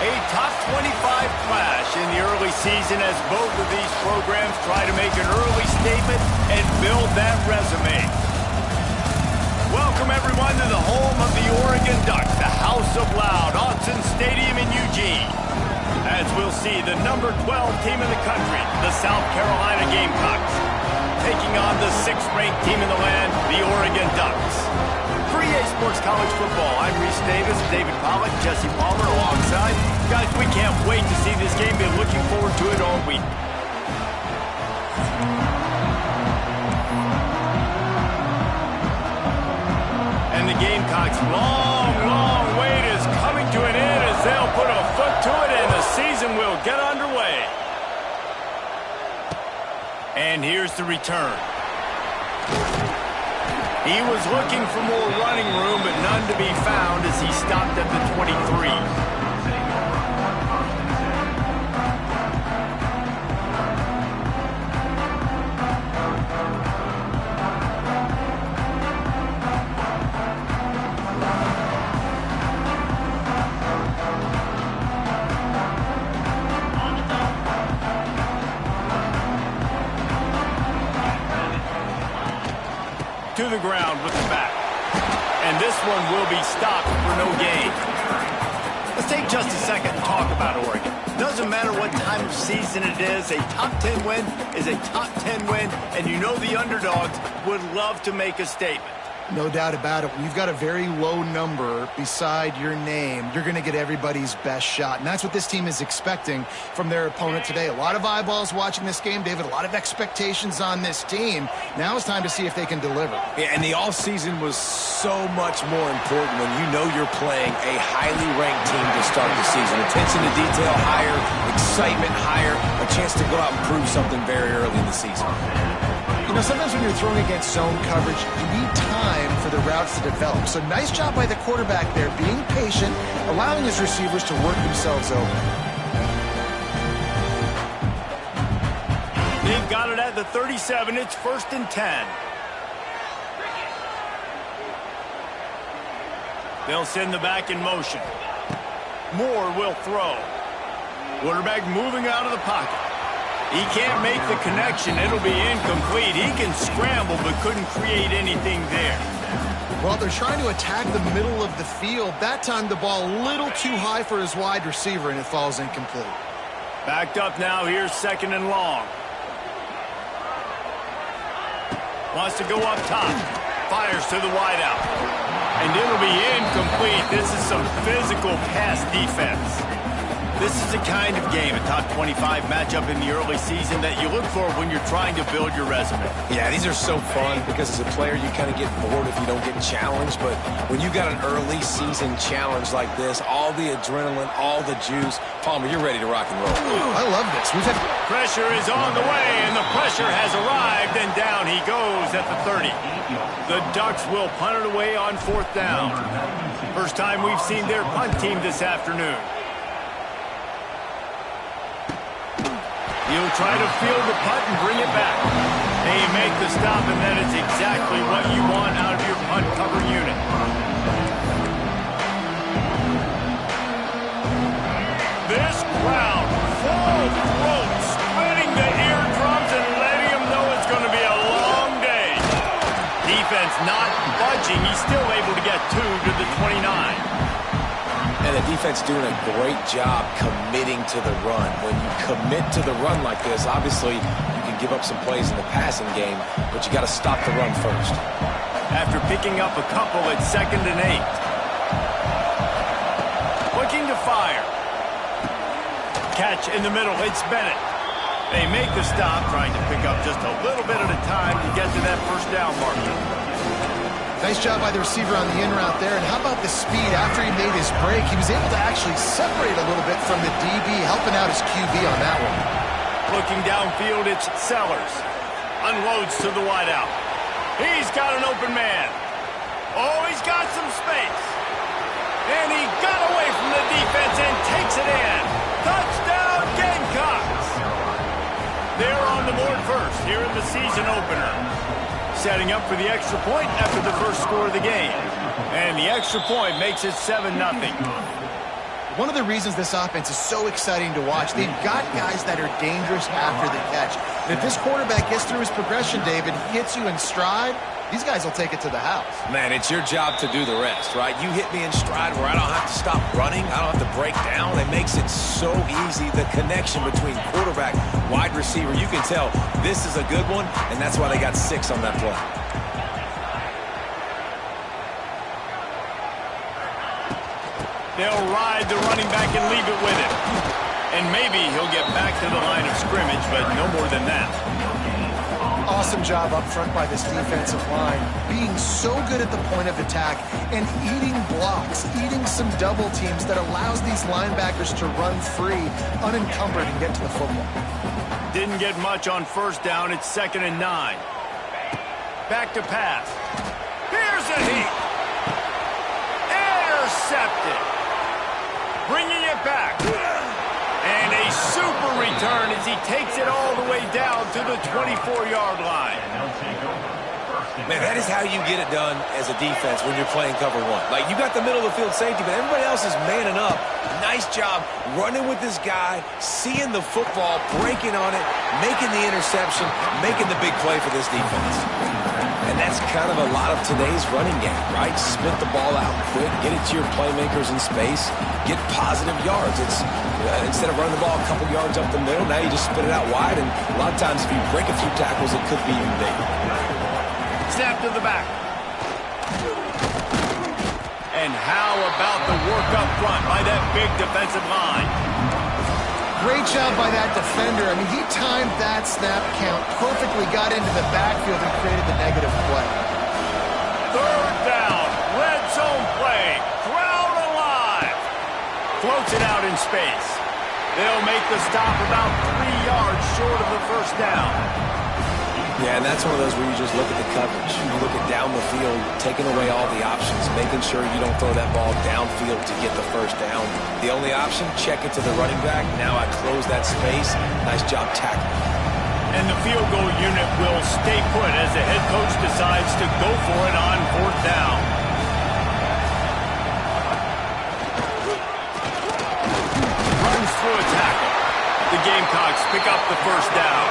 A top 25 clash in the early season as both of these programs try to make an early statement and build that resume. Welcome, everyone, to the home of the Oregon Ducks, the House of Loud, Autzen Stadium in Eugene. As we'll see, the number 12 team in the country, the South Carolina Gamecocks, taking on the 6th-ranked team in the land, the Oregon Ducks. For EA Sports College Football, I'm Reese Davis, David Pollack, Jesse Palmer alongside. Guys, we can't wait to see this game. Been looking forward to it all week. And the Gamecocks' long wait is coming to an end as they'll put a foot to it and the season will get underway. And here's the return. He was looking for more running room, but none to be found as he stopped at the 23. To the ground with the back. And this one will be stopped for no gain. Let's take just a second and talk about Oregon. Doesn't matter what time of season it is, a top 10 win is a top 10 win, and you know the underdogs would love to make a statement. No doubt about it. When you've got a very low number beside your name, you're going to get everybody's best shot. And that's what this team is expecting from their opponent today. A lot of eyeballs watching this game, David. A lot of expectations on this team. Now it's time to see if they can deliver. Yeah, and the offseason was so much more important when you know you're playing a highly ranked team to start the season. Attention to detail higher, excitement higher, a chance to go out and prove something very early in the season. You know, sometimes when you're throwing against zone coverage, you need time for the routes to develop. So nice job by the quarterback there, being patient, allowing his receivers to work themselves open. They've got it at the 37. It's 1st and 10. They'll send the back in motion. Moore will throw. Quarterback moving out of the pocket. He can't make the connection. It'll be incomplete. He can scramble, but couldn't create anything there. Well, they're trying to attack the middle of the field. That time, the ball a little too high for his wide receiver, and it falls incomplete. Backed up now. Here's 2nd and long. Wants to go up top. Fires to the wideout. And it'll be incomplete. This is some physical pass defense. This is the kind of game, a top 25 matchup in the early season that you look for when you're trying to build your resume. Yeah, these are so fun because as a player you kind of get bored if you don't get challenged, but when you got an early season challenge like this, all the adrenaline, all the juice, Palmer, you're ready to rock and roll. I love this. Pressure is on the way, and the pressure has arrived, and down he goes at the 30. The Ducks will punt it away on 4th down. First time we've seen their punt team this afternoon. He'll try to field the punt and bring it back. They make the stop, and that is exactly what you want out of your punt cover unit. This crowd, full throat, splitting the eardrums and letting them know it's going to be a long day. Defense not budging. He's still able to get 2 to the 29. And the defense doing a great job committing to the run. When you commit to the run like this, obviously you can give up some plays in the passing game, but you got to stop the run first. After picking up a couple, it's 2nd and 8. Looking to fire. Catch in the middle. It's Bennett. They make the stop, trying to pick up just a little bit at a time to get to that 1st down marker. Nice job by the receiver on the in route there. And how about the speed after he made his break? He was able to actually separate a little bit from the DB, helping out his QB on that one. Looking downfield, it's Sellers. Unloads to the wideout. He's got an open man. Oh, he's got some space. And he got away from the defense and takes it in. Touchdown, Gamecocks! They're on the board first here in the season opener. Setting up for the extra point after the first score of the game. And the extra point makes it 7-0. One of the reasons this offense is so exciting to watch, they've got guys that are dangerous after the catch. And if this quarterback gets through his progression, David, hits you in stride, these guys will take it to the house. Man, it's your job to do the rest, right? You hit me in stride where I don't have to stop running. I don't have to break down. It makes it so easy. The connection between quarterback, wide receiver, you can tell this is a good one, and that's why they got 6 on that play. They'll ride the running back and leave it with him. And maybe he'll get back to the line of scrimmage, but no more than that. Awesome job up front by this defensive line, being so good at the point of attack and eating blocks, eating some double teams that allows these linebackers to run free, unencumbered, and get to the football. Didn't get much on first down. It's 2nd and 9. Back to pass. Here's a heat. Intercepted. Bringing it back. And a super return as he takes it all the way down to the 24-yard line. Man, that is how you get it done as a defense when you're playing cover 1. Like, you got the middle of the field safety, but everybody else is manning up. Nice job running with this guy, seeing the football, breaking on it, making the interception, making the big play for this defense. And that's kind of a lot of today's running game, right? Spit the ball out quick, get it to your playmakers in space, get positive yards. It's instead of running the ball a couple yards up the middle, now you just spit it out wide, and a lot of times if you break a few tackles, it could be even bigger. Snap to the back. And how about the work up front by that big defensive line? Great job by that defender. I mean, he timed that snap count perfectly, got into the backfield and created the negative play. 3rd down, red zone play, crowd alive. Floats it out in space. They'll make the stop about 3 yards short of the first down. Yeah, and that's one of those where you just look at the coverage. You look at down the field, taking away all the options, making sure you don't throw that ball downfield to get the first down. The only option, check it to the running back. Now I close that space. Nice job tackling. And the field goal unit will stay put as the head coach decides to go for it on 4th down. Runs through a tackle. The Gamecocks pick up the first down.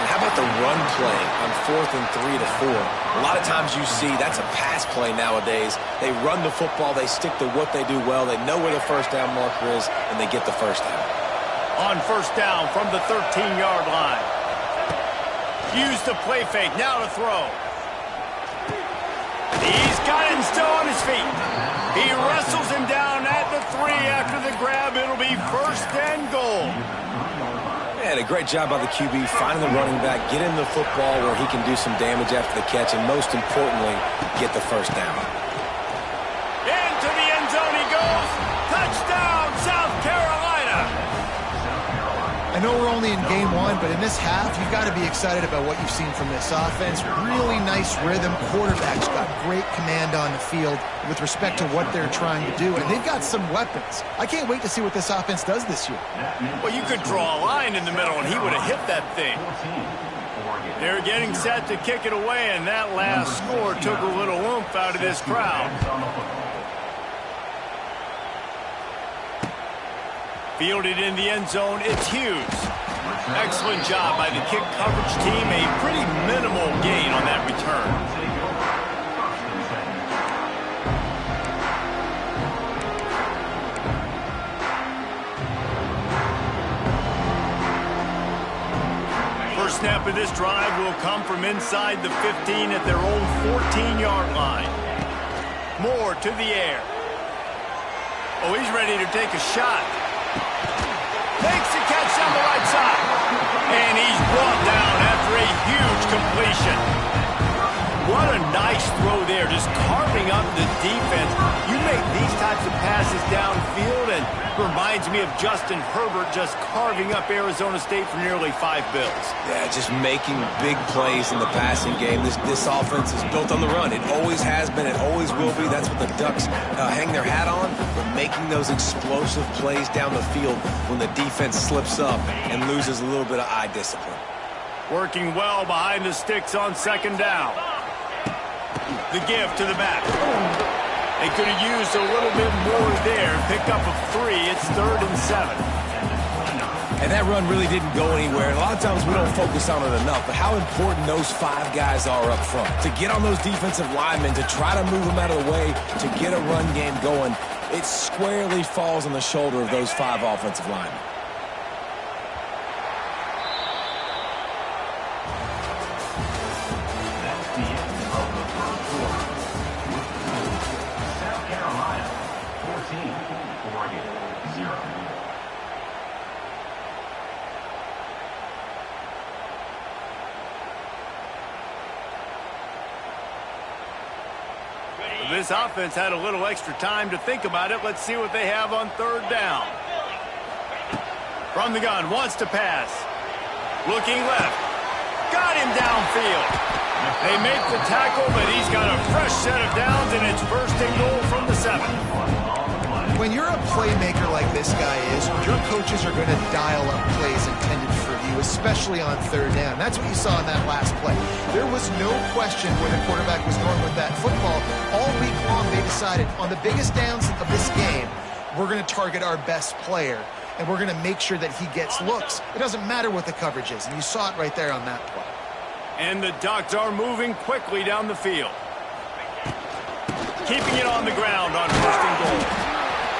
And how about the run play on 4th and 3 to 4? A lot of times you see that's a pass play nowadays. They run the football, they stick to what they do well, they know where the first down marker is, and they get the first down. On first down from the 13-yard line. Use the play fake, now to throw. He's got it still on his feet. He wrestles him down at the 3 after the grab. It'll be 1st and goal. And a great job by the QB finding the running back, get in the football where he can do some damage after the catch, and most importantly, get the first down. Into the end zone he goes. Touchdown, South Carolina. I know we're only in game 1, but in this half, you've got to be excited about what you've seen from this offense. Really nice rhythm. Quarterback's got great command on the field with respect to what they're trying to do, and they've got some weapons. I can't wait to see what this offense does this year. Well, you could draw a line in the middle, and he would have hit that thing. They're getting set to kick it away, and that last score took a little oomph out of this crowd. Fielded in the end zone, it's Hughes. Excellent job by the kick coverage team. A pretty minimal gain on that return. First snap of this drive will come from inside the 15 at their own 14-yard line. Moore to the air. Oh, he's ready to take a shot. Makes the catch on the right side. And he's brought down after a huge completion. What a nice throw there, just carving up the defense. You make these types of passes downfield, and reminds me of Justin Herbert just carving up Arizona State for nearly 5 bills. Yeah, just making big plays in the passing game. This offense is built on the run. It always has been. It always will be. That's what the Ducks hang their hat on. But making those explosive plays down the field when the defense slips up and loses a little bit of eye discipline. Working well behind the sticks on 2nd down. The give to the back. They could have used a little bit more there. Pick up of 3. It's 3rd and 7. And that run really didn't go anywhere. And a lot of times we don't focus on it enough, but how important those 5 guys are up front. To get on those defensive linemen, to try to move them out of the way, to get a run game going, it squarely falls on the shoulder of those 5 offensive linemen. This offense had a little extra time to think about it. Let's see what they have on 3rd down. From the gun, wants to pass. Looking left. Got him downfield. They make the tackle, but he's got a fresh set of downs, and it's 1st and goal from the 7. When you're a playmaker like this guy is, your coaches are going to dial up plays intended for you, especially on 3rd down. That's what you saw in that last play. There was no question where the quarterback was going with that football. All week long, they decided on the biggest downs of this game, we're going to target our best player, and we're going to make sure that he gets looks. It doesn't matter what the coverage is, and you saw it right there on that play. And the Ducks are moving quickly down the field. Keeping it on the ground on 1st and goal.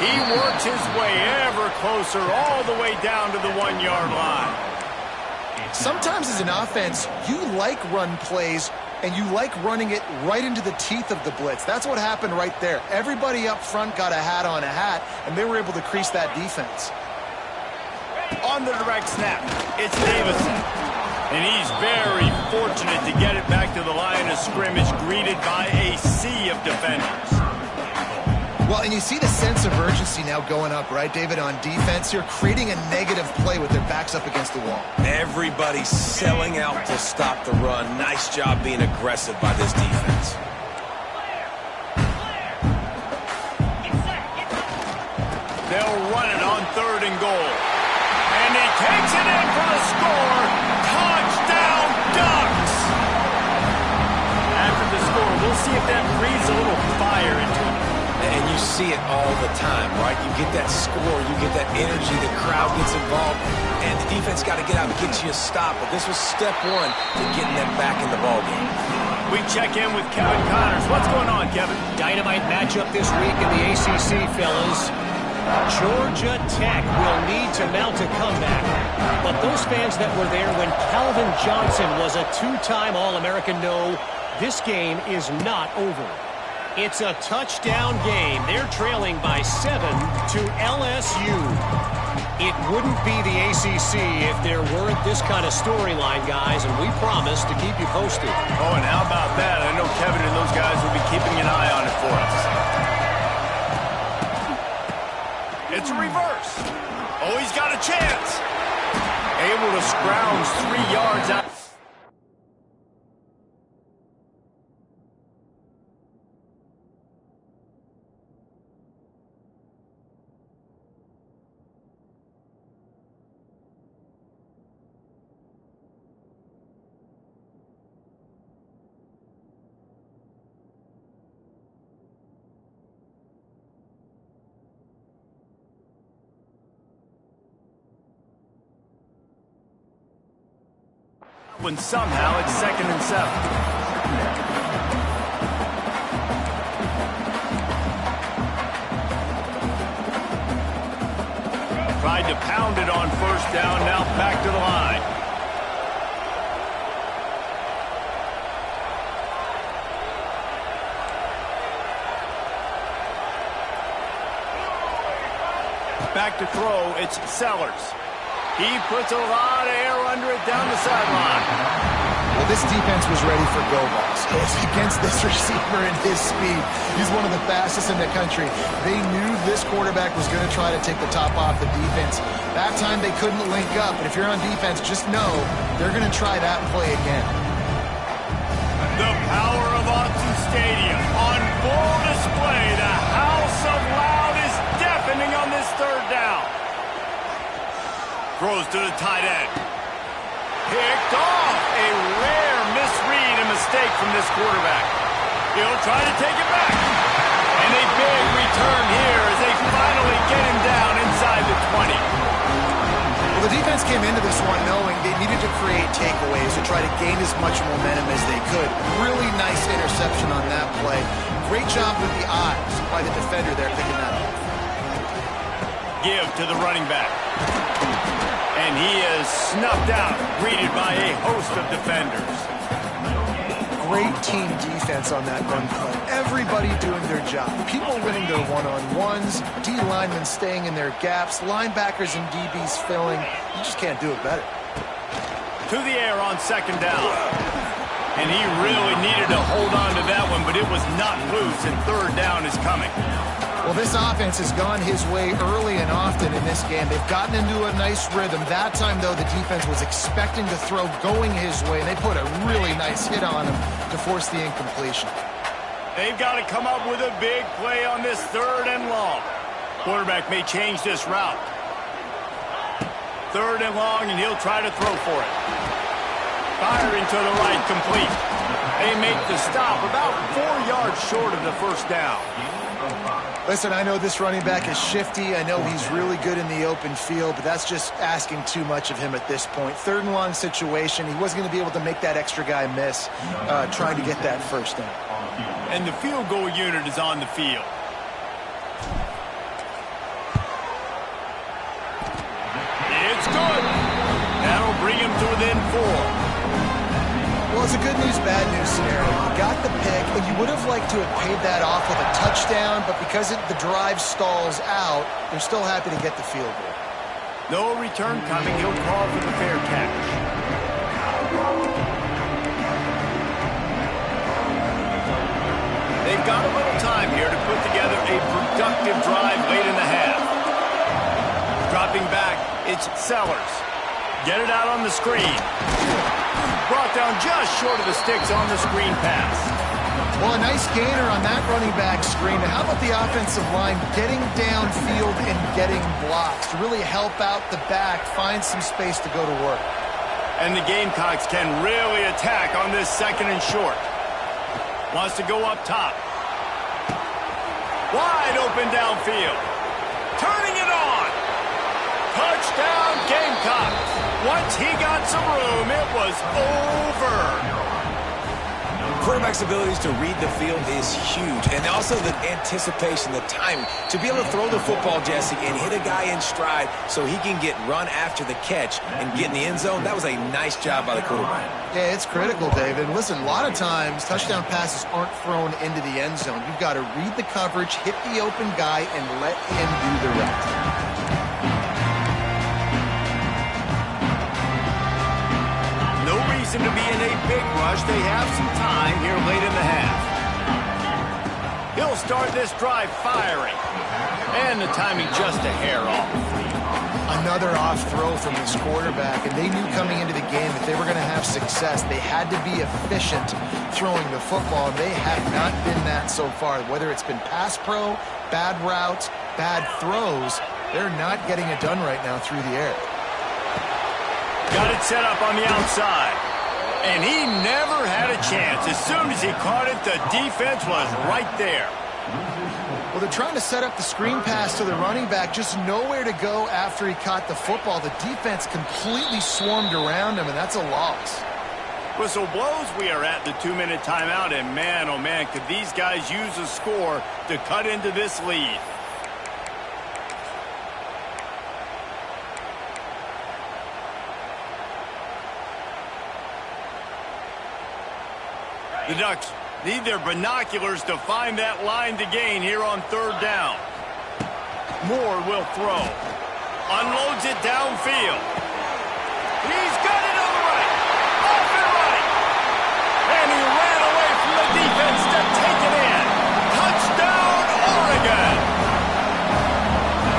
He works his way ever closer all the way down to the 1-yard line. Sometimes as an offense, you like run plays, and you like running it right into the teeth of the blitz. That's what happened right there. Everybody up front got a hat on a hat, and they were able to crease that defense. On the direct snap, it's Davison. And he's very fortunate to get it back to the line of scrimmage, greeted by a sea of defenders. Well, and you see the sense of urgency now going up, right, David, on defense here, creating a negative play with their backs up against the wall. Everybody's selling out to stop the run. Nice job being aggressive by this defense. They'll run it on 3rd and goal. And he takes it in for the score. Touchdown, Ducks! After the score, we'll see if that breathes a little fire into it. And you see it all the time, right? You get that score, you get that energy, the crowd gets involved, and the defense got to get out and get you a stop. But this was step 1 to getting them back in the ballgame. We check in with Kevin Connors. What's going on, Kevin? Dynamite matchup this week in the ACC, fellas. Georgia Tech will need to mount a comeback. But those fans that were there when Calvin Johnson was a 2-time All-American know this game is not over. It's a touchdown game. They're trailing by 7 to LSU. It wouldn't be the ACC if there weren't this kind of storyline, guys, and we promise to keep you posted. Oh, and how about that? I know Kevin and those guys will be keeping an eye on it for us. It's a reverse. Oh, he's got a chance. Able to scrounge 3 yards out. When somehow it's 2nd and 7. Tried to pound it on 1st down, now back to the line. Back to throw, it's Sellers. He puts a lot of air under it down the sideline. Well, this defense was ready for go balls. It's against this receiver and his speed. He's one of the fastest in the country. They knew this quarterback was going to try to take the top off the defense. That time they couldn't link up. But if you're on defense, just know they're going to try that play again. The power of Autzen Stadium on full display. The house of loud is deafening on this 3rd down. Throws to the tight end. Picked off. A rare misread and mistake from this quarterback. He'll try to take it back. And And a big return here as they finally get him down inside the 20. Well, the defense came into this one knowing they needed to create takeaways to try to gain as much momentum as they could. Really nice interception on that play. Great job with the eyes by the defender there picking that up. Give to the running back. And he is snuffed out, greeted by a host of defenders. Great team defense on that run play. Everybody doing their job. People winning their one-on-ones, D linemen staying in their gaps, linebackers and DBs filling. You just can't do it better. To the air on second down. And he really needed to hold on to that one, but it was not loose, and third down is coming. Well, this offense has gone his way early and often in this game. They've gotten into a nice rhythm. That time, though, the defense was expecting to throw going his way, and they put a really nice hit on him to force the incompletion. They've got to come up with a big play on this third and long. Quarterback may change this route. Third and long, and he'll try to throw for it. Firing to the right, complete. They make the stop about 4 yards short of the first down. Listen, I know this running back is shifty. I know he's really good in the open field, but that's just asking too much of him at this point. Third and long situation. He wasn't going to be able to make that extra guy miss trying to get that first down. And the field goal unit is on the field. It's good. That'll bring him to within 4. Well, it's a good news, bad news scenario. You got the pick, and you would have liked to have paid that off with a touchdown, but because the drive stalls out, they're still happy to get the field goal. No return coming. He'll call for the fair catch. They've got a little time here to put together a productive drive late in the half. Dropping back, it's Sellers. Get it out on the screen. Brought down just short of the sticks on the screen pass. Well, a nice gainer on that running back screen. Now, how about the offensive line getting downfield and getting blocks to really help out the back, find some space to go to work? And the Gamecocks can really attack on this second and short. Wants to go up top. Wide open downfield. Turning it on. Touchdown Gamecocks. Once he got some room, it was over. Quarterback's abilities to read the field is huge, and also the anticipation, the timing. To be able to throw the football, Jesse, and hit a guy in stride so he can get run after the catch and get in the end zone, that was a nice job by the quarterback. Yeah, it's critical, David. Listen, a lot of times touchdown passes aren't thrown into the end zone. You've got to read the coverage, hit the open guy, and let him do the rest. To be in a big rush. They have some time here late in the half. He'll start this drive firing. And the timing just a hair off. Another off throw from this quarterback, and they knew coming into the game if they were going to have success, they had to be efficient throwing the football. They have not been that so far. Whether it's been pass pro, bad routes, bad throws, they're not getting it done right now through the air. Got it set up on the outside. And he never had a chance. As soon as he caught it, the defense was right there. Well, they're trying to set up the screen pass to the running back, just nowhere to go after he caught the football. The defense completely swarmed around him, and that's a loss. Whistle blows. We are at the 2-minute timeout, and man, oh man, could these guys use a score to cut into this lead. The Ducks need their binoculars to find that line to gain here on third down. Moore will throw. Unloads it downfield. He's got it on the right. Off and running. And he ran away from the defense to take it in. Touchdown, Oregon.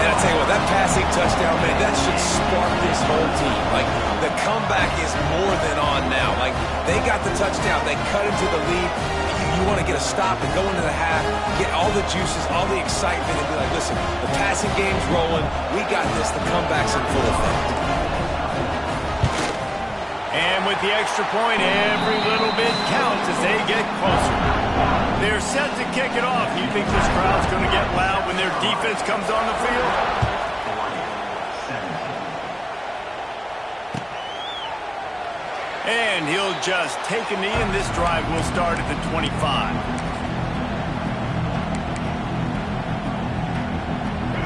And I tell you what, that passing touchdown, man, that should spark this whole team. Like, the comeback is more than on now. Like, they got the touchdown. They cut into the lead. You want to get a stop and go into the half, get all the juices, all the excitement, and be like, listen, the passing game's rolling. We got this. The comeback's in full effect. And with the extra point, every little bit counts as they get closer. They're set to kick it off. You think this crowd's going to get loud when their defense comes on the field? And he'll just take a knee, and this drive will start at the 25.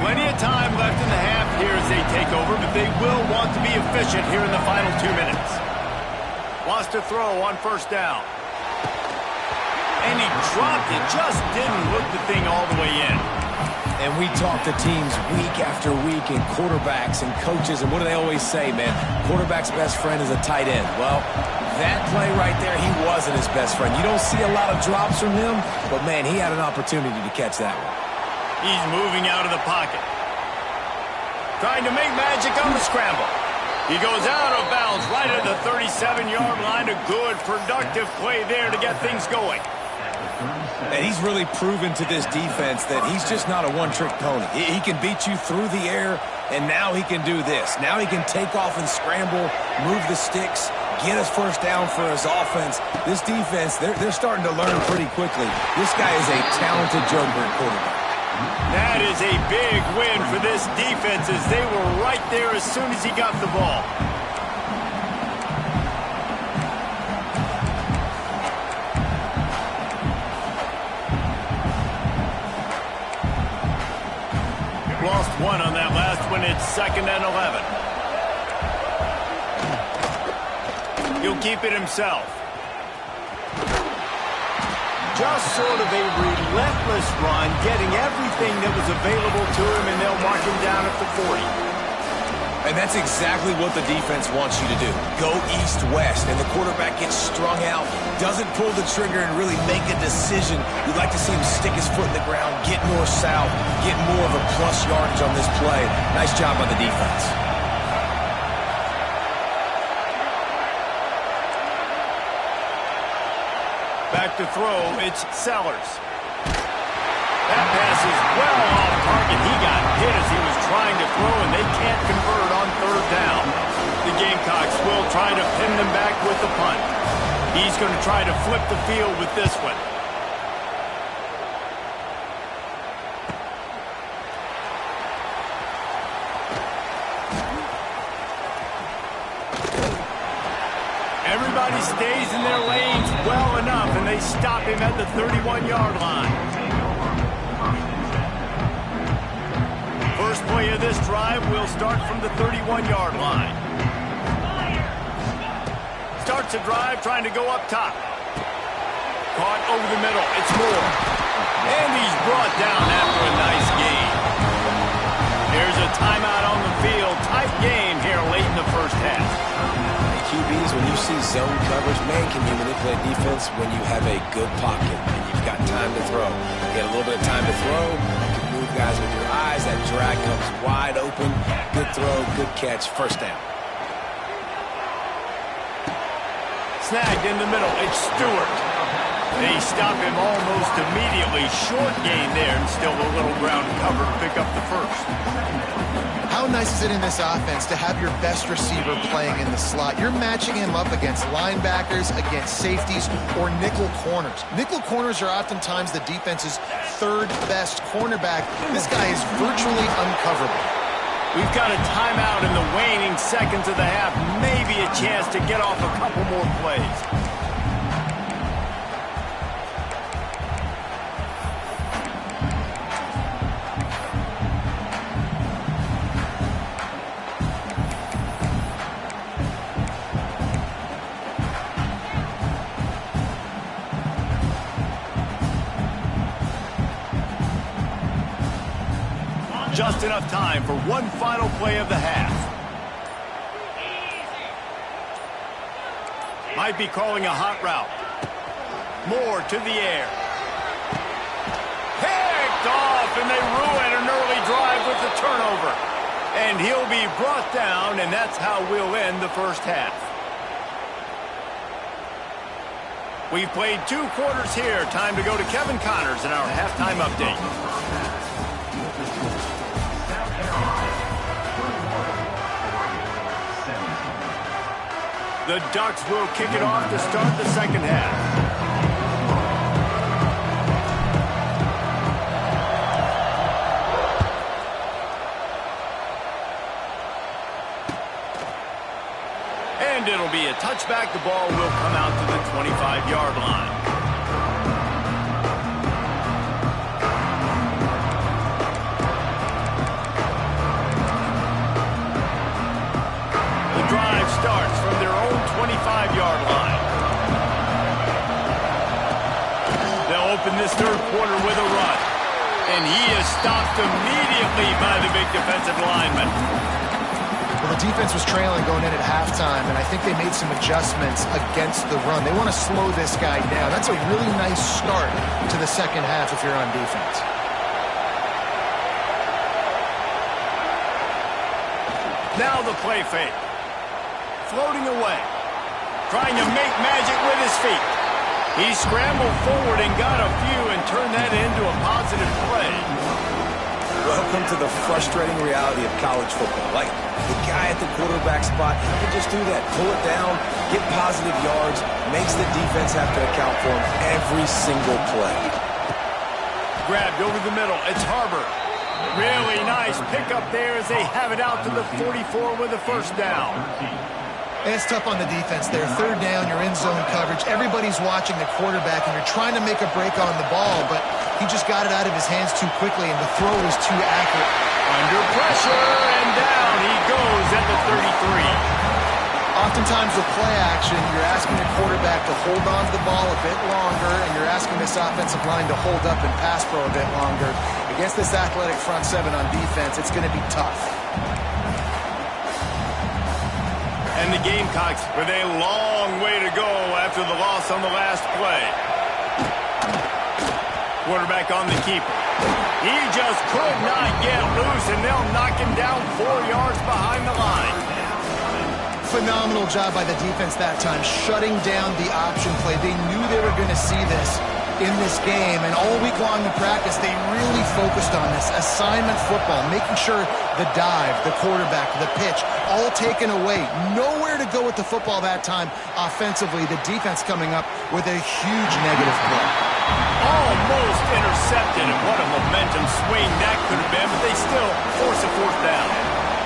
Plenty of time left in the half here as they take over, but they will want to be efficient here in the final 2 minutes. Wants to throw on first down. And he dropped it, just didn't hook the thing all the way in. And we talk to teams week after week and quarterbacks and coaches, and what do they always say, man? Quarterback's best friend is a tight end. Well, that play right there, he wasn't his best friend. You don't see a lot of drops from him, but, man, he had an opportunity to catch that one. He's moving out of the pocket. Trying to make magic on the scramble. He goes out of bounds right at the 37-yard line. A good, productive play there to get things going. And he's really proven to this defense that he's just not a one-trick pony. He can beat you through the air, and now he can do this. Now he can take off and scramble, move the sticks, get us first down for his offense. This defense, they're starting to learn pretty quickly. This guy is a talented Joker quarterback. That is a big win for this defense as they were right there as soon as he got the ball. Lost one on that last one. It's 2nd and 11. He'll keep it himself. Just sort of a relentless run, getting everything that was available to him, and they'll mark him down at the 40. And that's exactly what the defense wants you to do. Go east-west, and the quarterback gets strung out, doesn't pull the trigger and really make a decision. You'd like to see him stick his foot in the ground, get north-south, get more of a plus yardage on this play. Nice job by the defense. Back to throw, it's Sellers. That pass is well off target. He got hit as he was trying to throw, and they can't convert on 3rd down. The Gamecocks will try to pin them back with the punt. He's going to try to flip the field with this one. Everybody stays in their lanes well enough, and they stop him at the 31-yard line. First play of this drive will start from the 31-yard line. Starts a drive trying to go up top. Caught over the middle. It's Moore. And he's brought down after a nice gain. There's a timeout on the field. Tight game here late in the first half. QBs, when you see zone coverage, man, can you manipulate defense when you have a good pocket and you've got time to throw. You get a little bit of time to throw, you can move guys with your eyes, that drag comes wide open, good throw, good catch, first down. Snagged in the middle, it's Stewart. They stop him almost immediately. Short gain there, and still a little ground cover to pick up the first. How nice is it in this offense to have your best receiver playing in the slot? You're matching him up against linebackers, against safeties, or nickel corners. Nickel corners are oftentimes the defense's 3rd best cornerback. This guy is virtually uncoverable. We've got a timeout in the waning seconds of the half. Maybe a chance to get off a couple more plays. Just enough time for one final play of the half. Might be calling a hot route. Moore to the air. Picked off, and they ruin an early drive with the turnover. And he'll be brought down, and that's how we'll end the first half. We've played 2 quarters here. Time to go to Kevin Connors in our halftime update. The Ducks will kick it off to start the second half. And it'll be a touchback. The ball will come out to the 25-yard line. The drive starts from their own 25-yard line. They'll open this third quarter with a run. And he is stopped immediately by the big defensive lineman. Well, the defense was trailing going in at halftime, and I think they made some adjustments against the run. They want to slow this guy down. That's a really nice start to the second half if you're on defense. Now the play fake. Floating away. Trying to make magic with his feet. He scrambled forward and got a few and turned that into a positive play. Welcome to the frustrating reality of college football. Like, the guy at the quarterback spot, he can just do that. Pull it down, get positive yards, makes the defense have to account for him every single play. Grabbed over the middle. It's Harbor. Really nice pickup there as they have it out to the 44 with a first down. And it's tough on the defense there. Third down, you're in zone coverage. Everybody's watching the quarterback, and you're trying to make a break on the ball, but he just got it out of his hands too quickly, and the throw was too accurate. Under pressure, and down he goes at the 33. Oftentimes with play action, you're asking the quarterback to hold on to the ball a bit longer, and you're asking this offensive line to hold up and pass pro a bit longer. Against this athletic front seven on defense, it's going to be tough. And the Gamecocks with a long way to go after the loss on the last play. Quarterback on the keeper. He just could not get loose, and they'll knock him down 4 yards behind the line. Phenomenal job by the defense that time, shutting down the option play. They knew they were going to see this in this game, and all week long in practice, they really focused on this assignment football, making sure the dive, the quarterback, the pitch, all taken away. Nowhere to go with the football that time offensively. The defense coming up with a huge negative play. Almost intercepted, and what a momentum swing that could have been, but they still force a fourth down.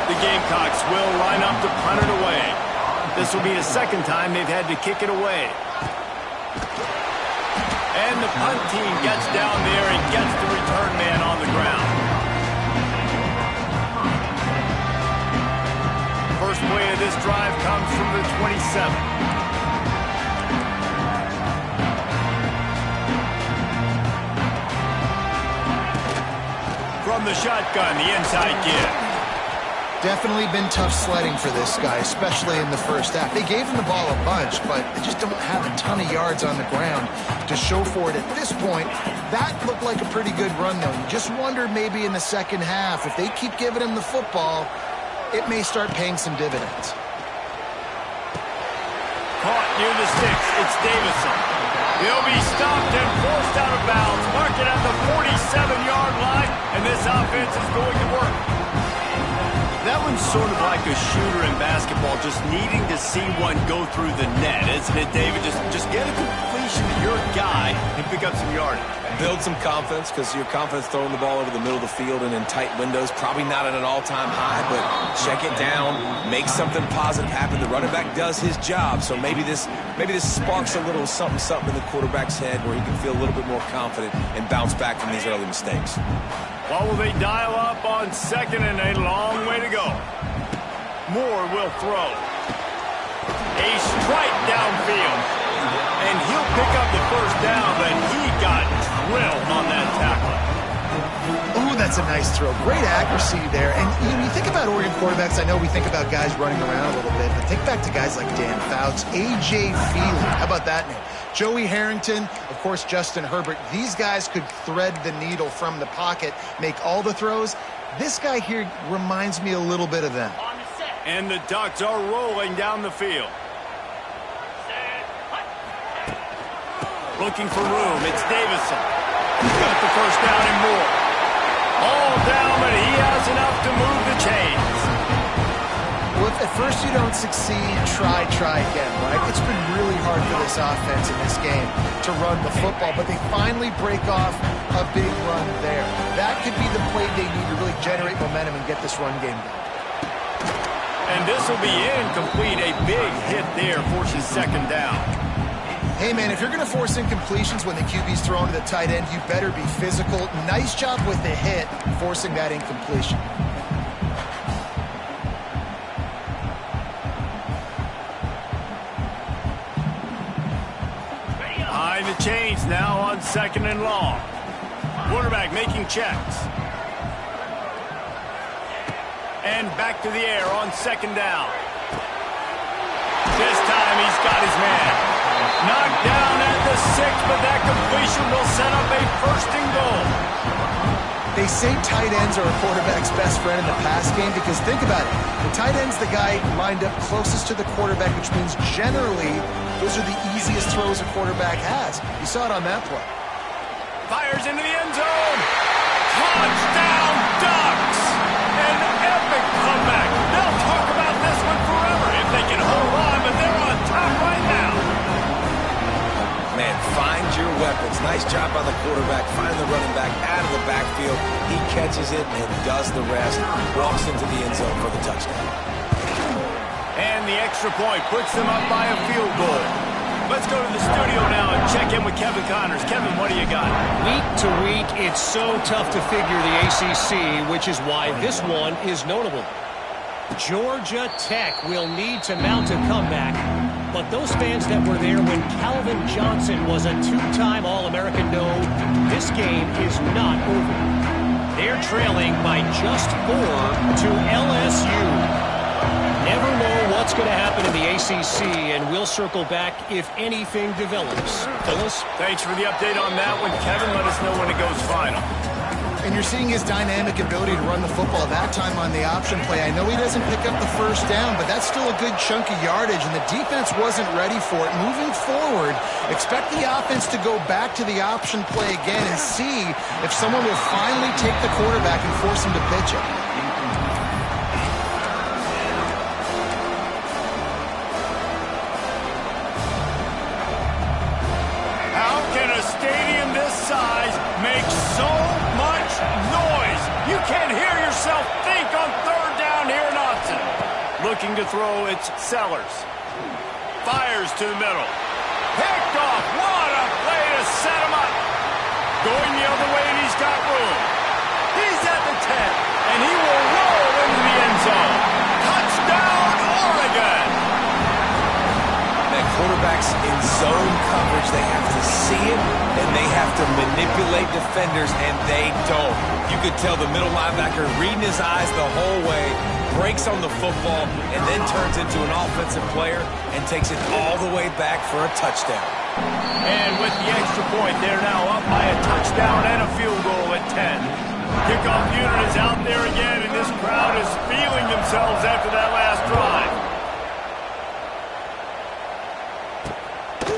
The Gamecocks will line up to punt it away. This will be the second time they've had to kick it away. And the punt team gets down there and gets the return man on the ground. First play of this drive comes from the 27. From the shotgun, the inside give. Definitely been tough sledding for this guy, especially in the first half. They gave him the ball a bunch, but they just don't have a ton of yards on the ground to show for it at this point. That looked like a pretty good run, though. You just wonder maybe in the second half, if they keep giving him the football, it may start paying some dividends. Caught near the sticks. It's Davison. He'll be stopped and forced out of bounds. Mark it at the 47-yard line, and this offense is going to work. That one's sort of like a shooter in basketball, just needing to see one go through the net, isn't it, David? Just get a completion to your guy and pick up some yardage. Build some confidence, because your confidence throwing the ball over the middle of the field and in tight windows, probably not at an all-time high, but check it down, make something positive happen. The running back does his job, so maybe this sparks a little something in the quarterback's head where he can feel a little bit more confident and bounce back from these early mistakes. Well, will they dial up on second and a long way to go? Moore will throw. A strike downfield. And he'll pick up the first down, but he got drilled on that tackle. Ooh, that's a nice throw. Great accuracy there. And you think about Oregon quarterbacks, I know we think about guys running around a little bit, but think back to guys like Dan Fouts, A.J. Feely. How about that name? Joey Harrington, of course, Justin Herbert. These guys could thread the needle from the pocket, make all the throws. This guy here reminds me a little bit of them. And the Ducks are rolling down the field. Looking for room. It's Davison. He's got the first down and more. All down, but he has enough to move the chains. Well, if first you don't succeed, try again, right? It's been really hard for this offense in this game to run the football, but they finally break off a big run there. That could be the play they need to really generate momentum and get this run game going. And this will be incomplete. A big hit there, forcing second down. Hey, man, if you're going to force incompletions when the QB's thrown to the tight end, you better be physical. Nice job with the hit, forcing that incompletion. Behind the chains now on second and long. Quarterback making checks. And back to the air on second down. This time he's got his man. Knocked down at the 6, but that completion will set up a first and goal. They say tight ends are a quarterback's best friend in the pass game because think about it. The tight end's the guy lined up closest to the quarterback, which means generally those are the easiest throws a quarterback has. You saw it on that play. Fires into the end zone. Touchdown, Ducks! An epic comeback. They'll talk about this one forever if they can hold on, but they're on top right now. Man, find your weapons. Nice job by the quarterback. Find the running back out of the backfield. He catches it and does the rest. Walks into the end zone for the touchdown. And the extra point puts them up by a field goal. Let's go to the studio now and check in with Kevin Connors. Kevin, what do you got? Week to week, it's so tough to figure the ACC, which is why this one is notable. Georgia Tech will need to mount a comeback, but those fans that were there when Calvin Johnson was a two-time All-American know this game is not over. They're trailing by just 4 to LSU. Never know what's going to happen in the ACC, and we'll circle back if anything develops. Phyllis? Thanks for the update on that one, Kevin. Let us know when it goes final. And you're seeing his dynamic ability to run the football that time on the option play. I know he doesn't pick up the first down, but that's still a good chunk of yardage, and the defense wasn't ready for it. Moving forward, expect the offense to go back to the option play again and see if someone will finally take the quarterback and force him to pitch it. How can a stadium this size make so much noise? You can't hear yourself think on third down here in Austin. Looking to throw, it's Sellers. Fires to the middle. Picked off. What a play to set him up. Going the other way, and he's got room. He's at the 10, and he will roll into the end zone. Touchdown, Oregon. Man, quarterbacks in zone coverage, they have to see it, and they have to manipulate defenders, and they don't. You could tell the middle linebacker reading his eyes the whole way, breaks on the football, and then turns into an offensive player and takes it all the way back for a touchdown. And with the extra point, they're now up by a touchdown and a field goal at 10. Kickoff unit is out there again, and this crowd is feeling themselves after that last drive.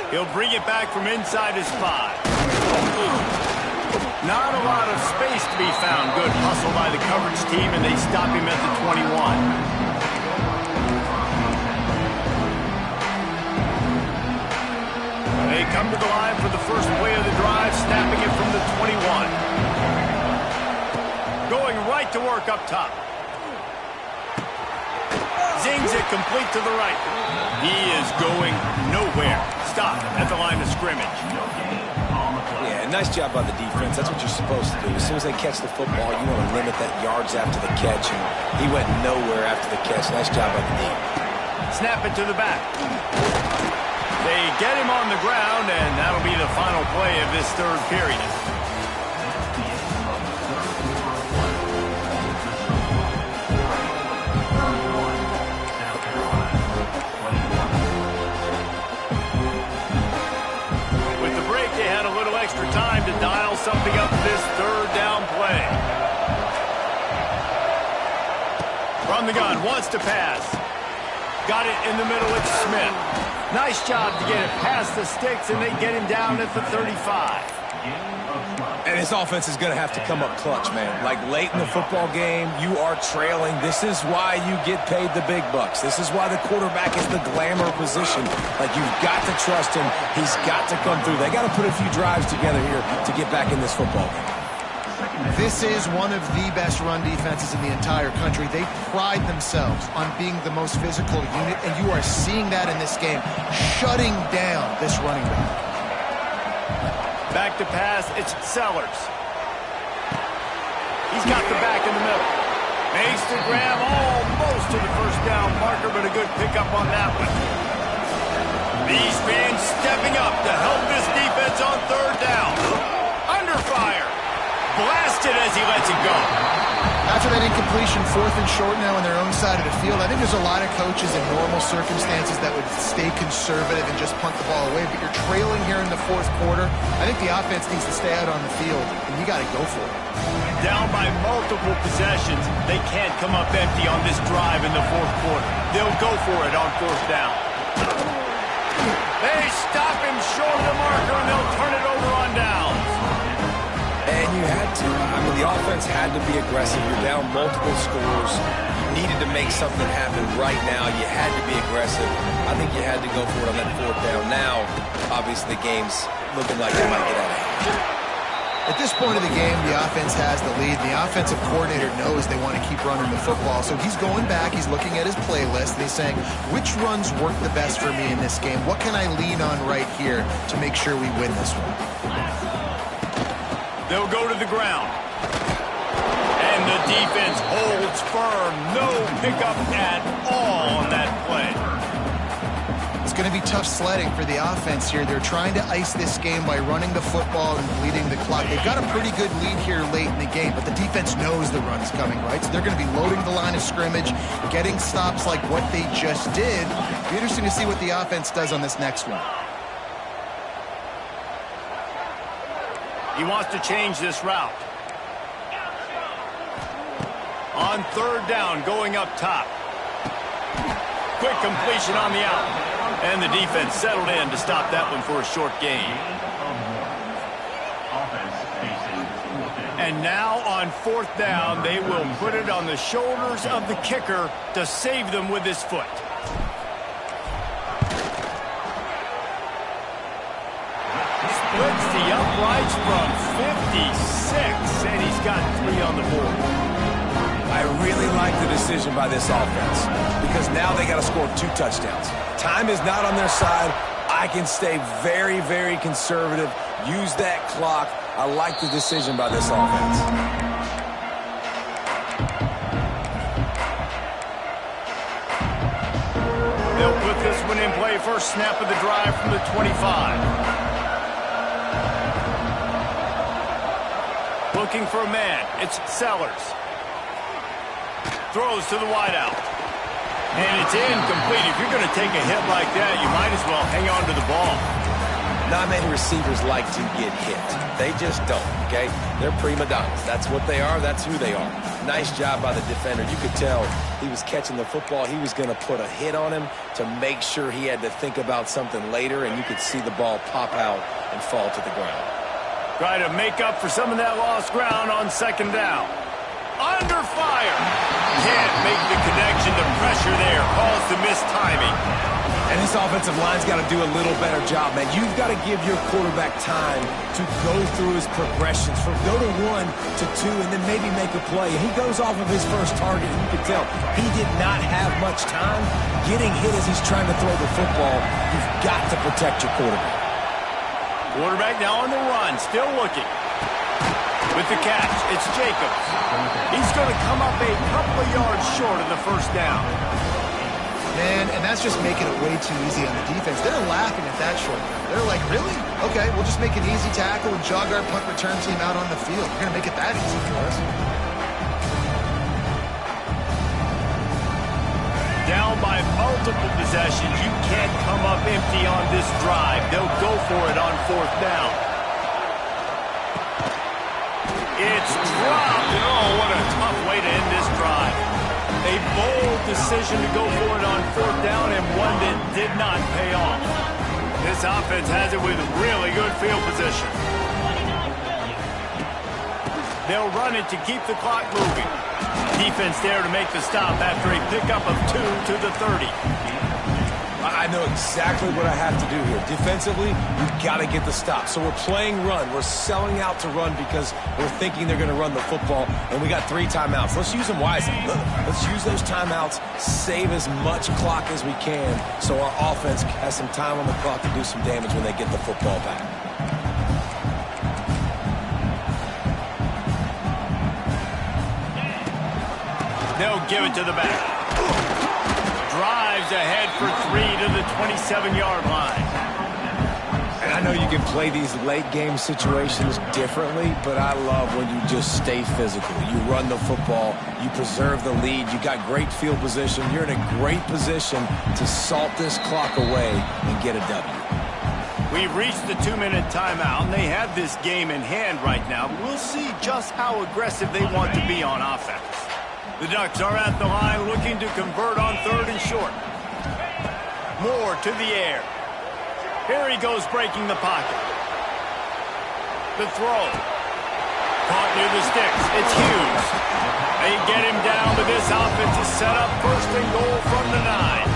He'll bring it back from inside his 5. Not a lot of space to be found. Good hustle by the coverage team, and they stop him at the 21. They come to the line for the first play of the drive, snapping it from the 21. Going right to work up top. Zings it complete to the right. He is going nowhere. Stop at the line of scrimmage. Yeah, nice job by the defense. That's what you're supposed to do. As soon as they catch the football, you want to limit that yards after the catch, and he went nowhere after the catch. Nice job by the D. Snap it to the back. They get him on the ground, and that'll be the final play of this third period. With the break, they had a little extra time to dial something up this third down play. From the gun, wants to pass. Got it in the middle, it's Smith. Nice job to get it past the sticks, and they get him down at the 35. And this offense is going to have to come up clutch, man. Like late in the football game, you are trailing. This is why you get paid the big bucks. This is why the quarterback is the glamour position. Like, you've got to trust him. He's got to come through. They got to put a few drives together here to get back in this football game. This is one of the best run defenses in the entire country. They pride themselves on being the most physical unit, and you are seeing that in this game, shutting down this running back. Back to pass, it's Sellers. He's got the back in the middle. Makes the grab almost to the first down marker, but a good pickup on that one. These fans stepping up to help this defense on third down. Under fire. Blasted as he lets it go. After that incompletion, 4th and short now on their own side of the field, I think there's a lot of coaches in normal circumstances that would stay conservative and just punt the ball away, but you're trailing here in the 4th quarter. I think the offense needs to stay out on the field, and you got to go for it. Down by multiple possessions, they can't come up empty on this drive in the 4th quarter. They'll go for it on 4th down. They stop him short of the marker, and they'll turn it over on downs. And you had to. I mean, the offense had to be aggressive. You're down multiple scores. You needed to make something happen right now. You had to be aggressive. I think you had to go for it on that 4th down. Now, obviously, the game's looking like they might get out of hand. At this point of the game, the offense has the lead. The offensive coordinator knows they want to keep running the football, so he's going back, he's looking at his playlist, and he's saying, which runs work the best for me in this game? What can I lean on right here to make sure we win this one? They'll go to the ground. And the defense holds firm. No pickup at all on that play. It's going to be tough sledding for the offense here. They're trying to ice this game by running the football and bleeding the clock. They've got a pretty good lead here late in the game, but the defense knows the run's coming, right? So they're going to be loading the line of scrimmage, getting stops like what they just did. It'll be interesting to see what the offense does on this next one. He wants to change this route. On 3rd down, going up top. Quick completion on the out. And the defense settled in to stop that one for a short gain. And now on 4th down, they will put it on the shoulders of the kicker to save them with his foot. Splits the uprights from 56, and he's got 3 on the board. I really like the decision by this offense because now they got to score 2 touchdowns. Time is not on their side. I can stay very, very conservative, use that clock. I like the decision by this offense. They'll put this one in play. First snap of the drive from the 25. Looking for a man. It's Sellers. Throws to the wideout. And it's incomplete. If you're going to take a hit like that, you might as well hang on to the ball. Not many receivers like to get hit. They just don't, okay? They're prima donnas. That's what they are. That's who they are. Nice job by the defender. You could tell he was catching the football. He was going to put a hit on him to make sure he had to think about something later, and you could see the ball pop out and fall to the ground. Try to make up for some of that lost ground on 2nd down. Under fire. Can't make the connection. The pressure there caused the missed timing. And this offensive line's got to do a little better job, man. You've got to give your quarterback time to go through his progressions from go to 1 to 2 and then maybe make a play. He goes off of his first target, and you can tell he did not have much time getting hit as he's trying to throw the football. You've got to protect your quarterback. Quarterback now on the run, still looking. With the catch, it's Jacobs. He's going to come up a couple of yards short of the first down. Man, and that's just making it way too easy on the defense. They're laughing at that short down. They're like, really? Okay, we'll just make an easy tackle and jog our punt return team out on the field. We're going to make it that easy for us. Down by multiple possessions. You can't come up empty on this drive. They'll go for it on 4th down. It's dropped. Oh, what a tough way to end this drive. A bold decision to go for it on 4th down and one that did not pay off. This offense has it with really good field position. They'll run it to keep the clock moving. Defense there to make the stop after a pickup of 2 to the 30. I know exactly what I have to do here. Defensively, we've got to get the stop. So we're playing run. We're selling out to run because we're thinking they're going to run the football, and we got 3 timeouts. Let's use them wisely. Let's use those timeouts, save as much clock as we can so our offense has some time on the clock to do some damage when they get the football back. They'll give it to the back. Drives ahead for 3 to the 27-yard line. And I know you can play these late-game situations differently, but I love when you just stay physical. You run the football, you preserve the lead, you got great field position, you're in a great position to salt this clock away and get a W. We've reached the 2-minute timeout, and they have this game in hand right now. We'll see just how aggressive they want to be on offense. The Ducks are at the line looking to convert on 3rd and short. Moore to the air. Here he goes breaking the pocket. The throw. Caught near the sticks. It's Hughes. They get him down, but this offense is set up 1st and goal from the 9.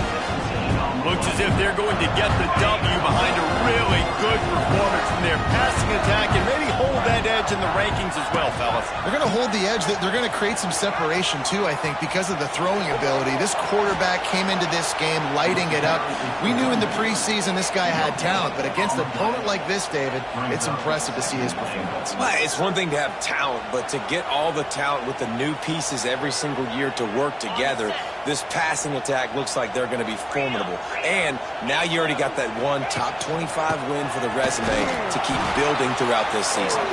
Looks as if they're going to get the W behind a really good performance from their passing attack and maybe hold that edge in the rankings as well, fellas. They're going to hold the edge. They're going to create some separation, too, I think, because of the throwing ability. This quarterback came into this game lighting it up. We knew in the preseason this guy had talent, but against an opponent like this, David, it's impressive to see his performance. Well, it's one thing to have talent, but to get all the talent with the new pieces every single year to work together, this passing attack looks like they're going to be formidable. And now you already got that one top 25 win for the resume to keep building throughout this season.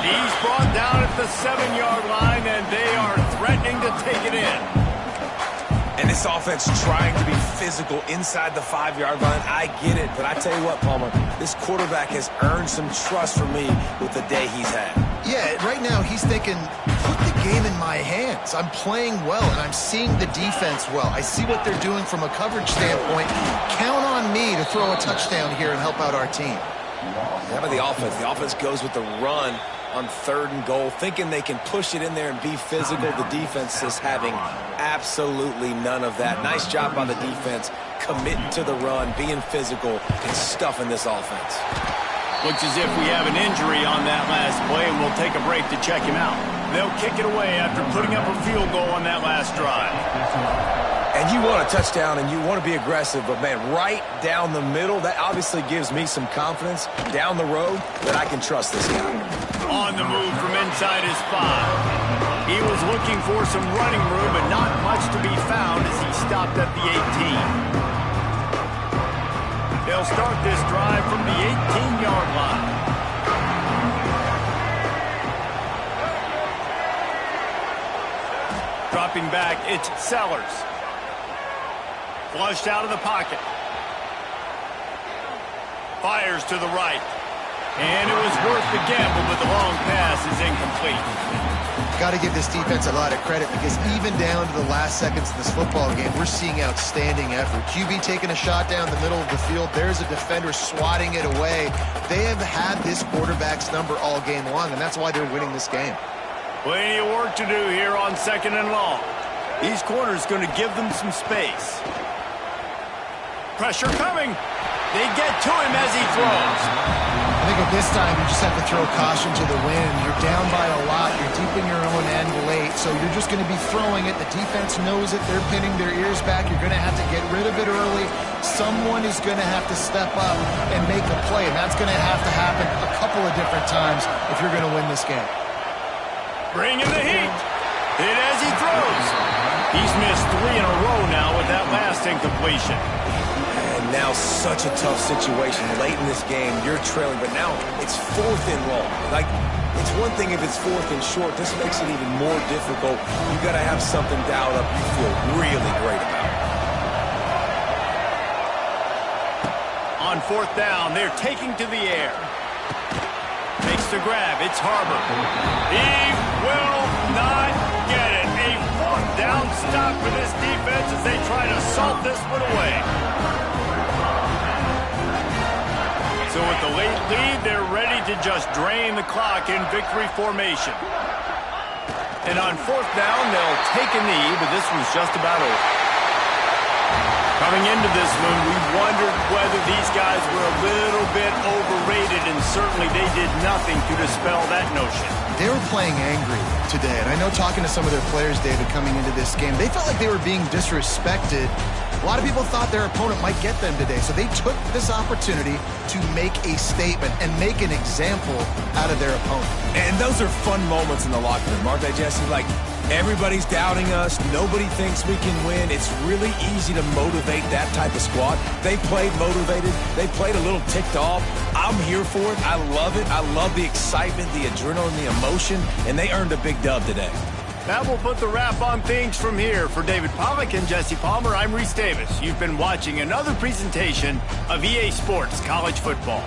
He's brought down at the 7-yard line, and they are threatening to take it in. And this offense trying to be physical inside the 5-yard line. I get it, but I tell you what, Palmer, this quarterback has earned some trust from me with the day he's had. Yeah, right now he's thinking, put the game in my hands. I'm playing well, and I'm seeing the defense well. I see what they're doing from a coverage standpoint. Count on me to throw a touchdown here and help out our team. How about the offense? The offense goes with the run on 3rd and goal, thinking they can push it in there and be physical. The defense is having absolutely none of that. Nice job by the defense, committing to the run, being physical, and stuffing this offense. Looks as if we have an injury on that last play, and we'll take a break to check him out. They'll kick it away after putting up a field goal on that last drive. And you want a touchdown, and you want to be aggressive, but, man, right down the middle, that obviously gives me some confidence down the road that I can trust this guy. On the move from inside his 5. He was looking for some running room, but not much to be found as he stopped at the 18. They'll start this drive from the 18-yard line. Dropping back, it's Sellers. Flushed out of the pocket. Fires to the right. And it was worth the gamble, but the long pass is incomplete. Got to give this defense a lot of credit because even down to the last seconds of this football game, we're seeing outstanding effort. QB taking a shot down the middle of the field. There's a defender swatting it away. They have had this quarterback's number all game long, and that's why they're winning this game. Plenty of work to do here on 2nd and long. These corners going to give them some space. Pressure coming. They get to him as he throws. I think at this time, you just have to throw caution to the wind. You're down by a lot. You're deep in your own end late, so you're just going to be throwing it. The defense knows it. They're pinning their ears back. You're going to have to get rid of it early. Someone is going to have to step up and make a play, and that's going to have to happen a couple of different times if you're going to win this game. Bringing the heat. Hit as he throws. He's missed 3 in a row now with that last incompletion. And now such a tough situation. Late in this game, you're trailing, but now it's 4th and long. Like, it's one thing if it's 4th and short. This makes it even more difficult. You got to have something dialed up you feel really great about. On 4th down, they're taking to the air. Makes the grab. It's Harbor. He will not get it. A 4th down stop for this defense as they try to salt this one away. So with the late lead, they're ready to just drain the clock in victory formation. And on fourth down, they'll take a knee, but this one's just about over. Coming into this one, we wondered whether these guys were a little bit overrated, and certainly they did nothing to dispel that notion. They were playing angry today, and I know talking to some of their players, David, coming into this game, they felt like they were being disrespected. A lot of people thought their opponent might get them today, so they took this opportunity to make a statement and make an example out of their opponent. And those are fun moments in the locker room, aren't they, Jesse? Like, everybody's doubting us. Nobody thinks we can win. It's really easy to motivate that type of squad. They played motivated. They played a little ticked off. I'm here for it. I love it. I love the excitement, the adrenaline, the emotion, and they earned a big dub today. That will put the wrap on things from here. For David Pollack and Jesse Palmer, I'm Reese Davis. You've been watching another presentation of EA Sports College Football.